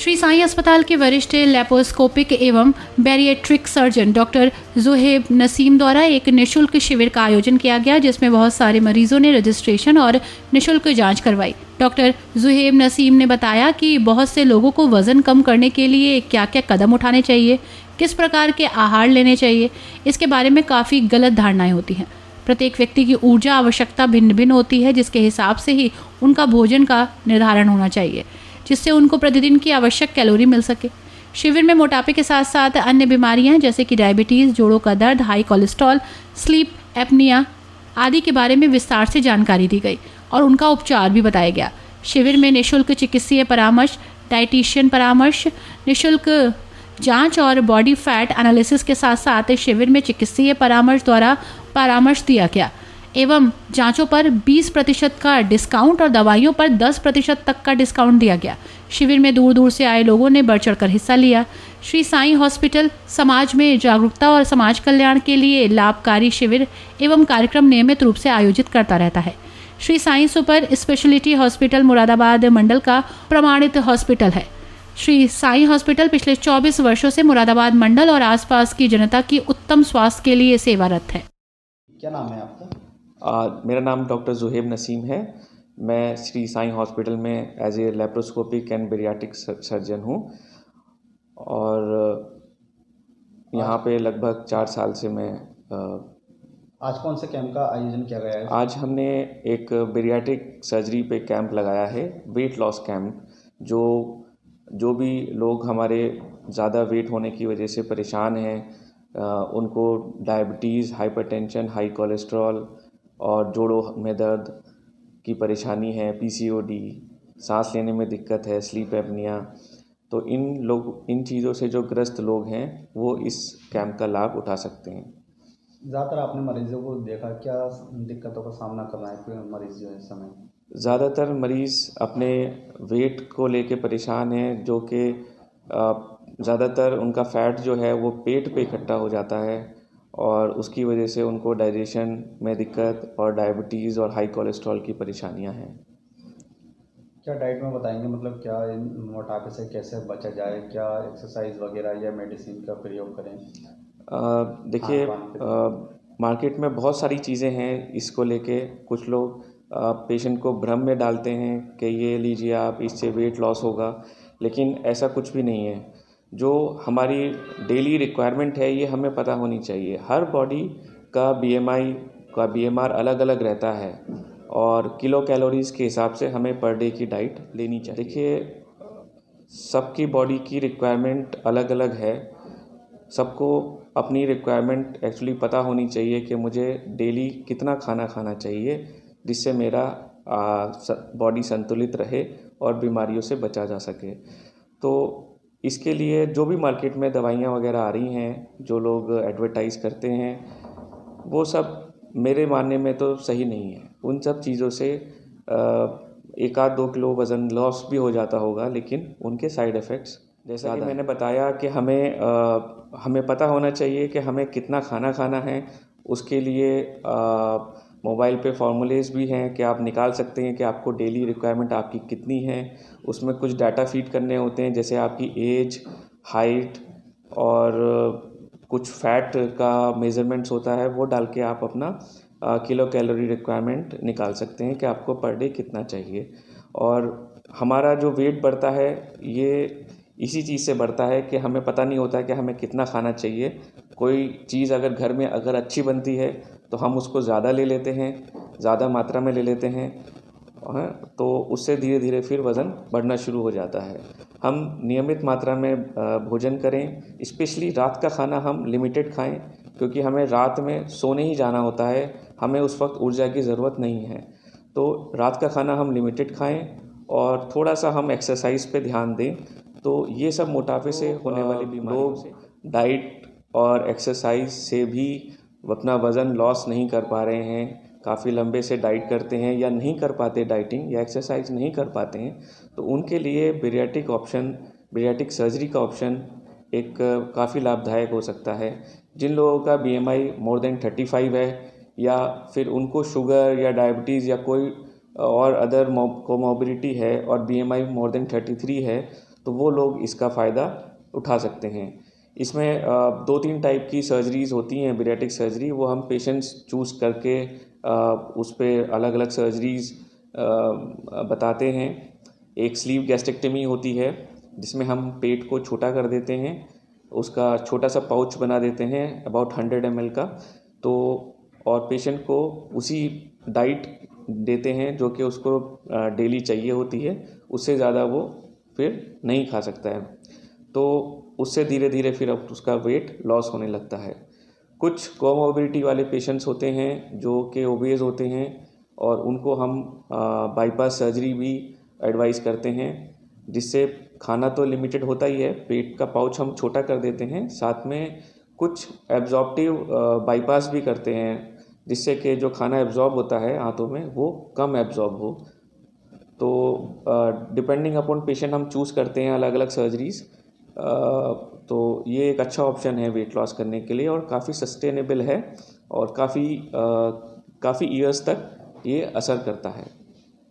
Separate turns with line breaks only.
श्री साईं अस्पताल के वरिष्ठ लैप्रोस्कोपिक एवं bariatric surgeon doctor Zuhaib Naseem द्वारा एक निशुल्क शिविर का आयोजन किया गया, जिसमें बहुत सारे मरीजों ने रजिस्ट्रेशन और निशुल्क जांच करवाई। डॉक्टर ज़ुहैब नसीम ने बताया कि बहुत से लोगों को वजन कम करने के लिए क्या क्या कदम उठाने चाहिए, किस प्रकार के आहार लेने चाहिए, इसके बारे में काफ़ी गलत धारणाएं होती हैं। प्रत्येक व्यक्ति की ऊर्जा आवश्यकता भिन्न भिन्न होती है, जिसके हिसाब से ही उनका भोजन का निर्धारण होना चाहिए, जिससे उनको प्रतिदिन की आवश्यक कैलोरी मिल सके। शिविर में मोटापे के साथ साथ अन्य बीमारियां जैसे कि डायबिटीज़, जोड़ों का दर्द, हाई कोलेस्ट्रॉल, स्लीप एपनिया आदि के बारे में विस्तार से जानकारी दी गई और उनका उपचार भी बताया गया। शिविर में निःशुल्क चिकित्सीय परामर्श, डाइटिशियन परामर्श, निःशुल्क जांच और बॉडी फैट एनालिसिस के साथ साथ शिविर में चिकित्सीय परामर्श द्वारा परामर्श दिया गया एवं जांचों पर 20% का डिस्काउंट और दवाइयों पर 10% तक का डिस्काउंट दिया गया। शिविर में दूर दूर से आए लोगों ने बढ़ चढ़कर हिस्सा लिया। श्री साईं हॉस्पिटल समाज में जागरूकता और समाज कल्याण के लिए लाभकारी शिविर एवं कार्यक्रम नियमित रूप से आयोजित करता रहता है। Shri Sai super speciality hospital Moradabad मंडल का प्रमाणित हॉस्पिटल है। श्री साईं हॉस्पिटल पिछले 24 वर्षों से मुरादाबाद मंडल और आसपास की जनता की उत्तम स्वास्थ्य के लिए सेवारत है।
क्या नाम है आपका?
मेरा नाम डॉक्टर ज़ुहैब नसीम है। मैं श्री साईं हॉस्पिटल में as a laparoscopic and bariatric surgeon हूँ और यहाँ पे लगभग 4 साल से मैं
आज कौन से कैंप का आयोजन किया गया है?
आज हमने एक बैरिएट्रिक सर्जरी पे कैंप लगाया है, वेट लॉस कैंप। जो भी लोग हमारे ज़्यादा वेट होने की वजह से परेशान हैं, उनको डायबिटीज़, हाइपरटेंशन, हाई कोलेस्ट्रॉल और जोड़ों में दर्द की परेशानी है, पीसीओडी, सांस लेने में दिक्कत है, स्लीप एपनिया, तो इन चीज़ों से जो ग्रस्त लोग हैं वो इस कैंप का लाभ उठा सकते हैं।
ज़्यादातर आपने मरीजों को देखा, क्या दिक्कतों का सामना कर रहा है कोई मरीज जो है इस समय?
ज़्यादातर मरीज़ अपने वेट को लेके परेशान हैं, जो कि ज़्यादातर उनका फ़ैट जो है वो पेट पे इकट्ठा हो जाता है और उसकी वजह से उनको डाइजेशन में दिक्कत और डायबिटीज़ और हाई कोलेस्ट्रॉल की परेशानियां हैं।
क्या डाइट में बताएंगे, मतलब क्या इन मोटापे से कैसे बचा जाए, क्या एक्सरसाइज वगैरह या मेडिसिन का प्रयोग करें?
देखिए, मार्केट में बहुत सारी चीज़ें हैं इसको लेके। कुछ लोग पेशेंट को भ्रम में डालते हैं कि ये लीजिए आप, इससे वेट लॉस होगा, लेकिन ऐसा कुछ भी नहीं है। जो हमारी डेली रिक्वायरमेंट है ये हमें पता होनी चाहिए। हर बॉडी का बीएमआई का बीएमआर अलग अलग रहता है और किलो कैलोरीज़ के हिसाब से हमें पर डे की डाइट लेनी चाहिए। देखिए, सबकी बॉडी की रिक्वायरमेंट अलग अलग है। सबको अपनी रिक्वायरमेंट एक्चुअली पता होनी चाहिए कि मुझे डेली कितना खाना खाना चाहिए जिससे मेरा बॉडी संतुलित रहे और बीमारियों से बचा जा सके। तो इसके लिए जो भी मार्केट में दवाइयाँ वगैरह आ रही हैं, जो लोग एडवर्टाइज़ करते हैं, वो सब मेरे मानने में तो सही नहीं है। उन सब चीज़ों से 1-2 किलो वज़न लॉस भी हो जाता होगा, लेकिन उनके साइड इफ़ेक्ट्स, जैसा कि मैंने बताया कि हमें पता होना चाहिए कि हमें कितना खाना खाना है। उसके लिए मोबाइल पे फार्मूलेज भी हैं कि आप निकाल सकते हैं कि आपको डेली रिक्वायरमेंट आपकी कितनी है। उसमें कुछ डाटा फीड करने होते हैं, जैसे आपकी एज, हाइट और कुछ फैट का मेज़रमेंट्स होता है, वो डाल के आप अपना किलो कैलोरी रिक्वायरमेंट निकाल सकते हैं कि आपको पर डे कितना चाहिए। और हमारा जो वेट बढ़ता है ये इसी चीज़ से बढ़ता है कि हमें पता नहीं होता कि हमें कितना खाना चाहिए। कोई चीज़ अगर घर में अगर अच्छी बनती है तो हम उसको ज़्यादा ले लेते हैं, ज़्यादा मात्रा में ले लेते हैं, तो उससे धीरे धीरे फिर वज़न बढ़ना शुरू हो जाता है। हम नियमित मात्रा में भोजन करें, स्पेशली रात का खाना हम लिमिटेड खाएं, क्योंकि हमें रात में सोने ही जाना होता है, हमें उस वक्त ऊर्जा की ज़रूरत नहीं है। तो रात का खाना हम लिमिटेड खाएं और थोड़ा सा हम एक्सरसाइज पे ध्यान दें, तो ये सब मोटापे से होने वाली बीमारियों से डाइट और एक्सरसाइज से भी अपना वज़न लॉस नहीं कर पा रहे हैं, काफ़ी लंबे से डाइट करते हैं या नहीं कर पाते, डाइटिंग या एक्सरसाइज नहीं कर पाते हैं, तो उनके लिए बैरिएट्रिक सर्जरी का ऑप्शन एक काफ़ी लाभदायक हो सकता है। जिन लोगों का बीएमआई मोर देन 35 है या फिर उनको शुगर या डायबिटीज़ या कोई और अदर कोमॉर्बिडिटी है और बीएमआई मोर देन 33 है, तो वो लोग इसका फ़ायदा उठा सकते हैं। इसमें 2-3 टाइप की सर्जरीज़ होती हैं बैरिएट्रिक सर्जरी, वो हम पेशेंट्स चूज़ करके उस पे अलग अलग सर्जरीज़ बताते हैं। एक स्लीव गैस्ट्रेक्टमी होती है जिसमें हम पेट को छोटा कर देते हैं, उसका छोटा सा पाउच बना देते हैं अबाउट 100 ml का, तो और पेशेंट को उसी डाइट देते हैं जो कि उसको डेली चाहिए होती है, उससे ज़्यादा वो फिर नहीं खा सकता है, तो उससे धीरे धीरे फिर अब उसका वेट लॉस होने लगता है। कुछ कोमोर्बिडिटी वाले पेशेंट्स होते हैं जो कि ओबेज होते हैं और उनको हम बाईपास सर्जरी भी एडवाइस करते हैं, जिससे खाना तो लिमिटेड होता ही है, पेट का पाउच हम छोटा कर देते हैं, साथ में कुछ एब्जॉर्प्टिव बाईपास भी करते हैं जिससे कि जो खाना एब्जॉर्ब होता है हाथों में वो कम एब्जॉर्ब हो। तो डिपेंडिंग अपॉन पेशेंट हम चूज़ करते हैं अलग अलग सर्जरीज़। तो ये एक अच्छा ऑप्शन है वेट लॉस करने के लिए और काफ़ी सस्टेनेबल है और काफ़ी ईयर्स तक ये असर करता है।